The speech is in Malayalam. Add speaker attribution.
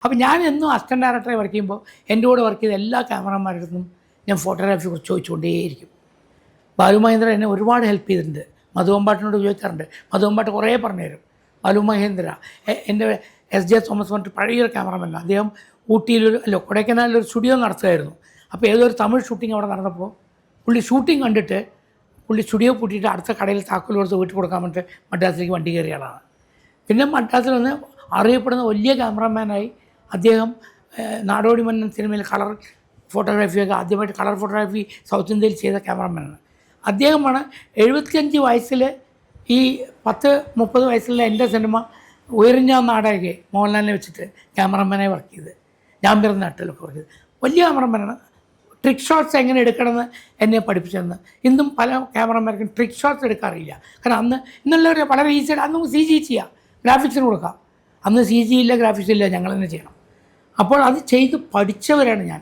Speaker 1: അപ്പോൾ ഞാൻ എന്നും അസിസ്റ്റൻറ്റ് ഡയറക്ടറെ വർക്ക് ചെയ്യുമ്പോൾ എൻ്റെ കൂടെ വർക്ക് ചെയ്ത എല്ലാ ക്യാമറമാരുടെ അടുത്തും ഞാൻ ഫോട്ടോഗ്രാഫിയെക്കുറിച്ച് ചോദിച്ചുകൊണ്ടേയിരിക്കും. ബാലു മഹേന്ദ്ര എന്നെ ഒരുപാട് ഹെൽപ്പ് ചെയ്തിട്ടുണ്ട്. മധുവമ്പാട്ടിനോട് ചോദിക്കാറുണ്ട്. മധുവമ്പാട്ട് കുറേ പറഞ്ഞു തരും. ബാലു മഹേന്ദ്ര എൻ്റെ SJ തോമസ് പറഞ്ഞിട്ട് പഴയൊരു ക്യാമറമാനാണ്. അദ്ദേഹം കൊടൈക്കനാലിലൊരു സ്റ്റുഡിയോ നടത്തുമായിരുന്നു. അപ്പോൾ ഏതൊരു തമിഴ് ഷൂട്ടിംഗ് അവിടെ നടന്നപ്പോൾ പുള്ളി ഷൂട്ടിംഗ് കണ്ടിട്ട് പുള്ളി സ്റ്റുഡിയോ പൂട്ടിയിട്ട് അടുത്ത കടയിൽ താക്കോൽ കൊടുത്ത് വീട്ടിൽ കൊടുക്കാൻ വേണ്ടിയിട്ട് മദ്രാസിലേക്ക് വണ്ടി കയറിയ ആളാണ്. പിന്നെ മദ്രാസിൽ വന്ന് അറിയപ്പെടുന്ന വലിയ ക്യാമറമാനായി അദ്ദേഹം നാടോടി മന്നൻ സിനിമയിൽ കളർ ഫോട്ടോഗ്രാഫിയൊക്കെ ആദ്യമായിട്ട് കളർ ഫോട്ടോഗ്രാഫി സൗത്ത് ഇന്ത്യയിൽ ചെയ്ത ക്യാമറമാനാണ്. അദ്ദേഹമാണ് 75 വയസ്സിൽ ഈ 10-30 വയസ്സിലുള്ള എൻ്റെ സിനിമ ഉയർഞ്ഞ നാടകയെ മോഹൻലാലിനെ വെച്ചിട്ട് ക്യാമറമാനായി വർക്ക് ചെയ്ത് ഞാൻ പിറന്ന നാട്ടിലൊക്കെ വർക്ക് ചെയ്ത് വലിയ ക്യാമറമാനാണ്. ട്രിക്ക് ഷോട്ട്സ് എങ്ങനെ എടുക്കണമെന്ന് എന്നെ പഠിപ്പിച്ചതെന്ന് ഇന്നും പല ക്യാമറമാർക്കും ട്രിക്ക് ഷോട്ട്സ് എടുക്കാറില്ല. കാരണം ഇന്നുള്ളവർ വളരെ ഈസിയായിട്ട് അന്ന് CG ചെയ്യാം, ഗ്രാഫിക്സിന് കൊടുക്കാം. അന്ന് CG ഇല്ല, ഗ്രാഫിക്സ് ഇല്ല, ഞങ്ങൾ തന്നെ ചെയ്യണം. അപ്പോൾ അത് ചെയ്ത് പഠിച്ചവരാണ് ഞാൻ.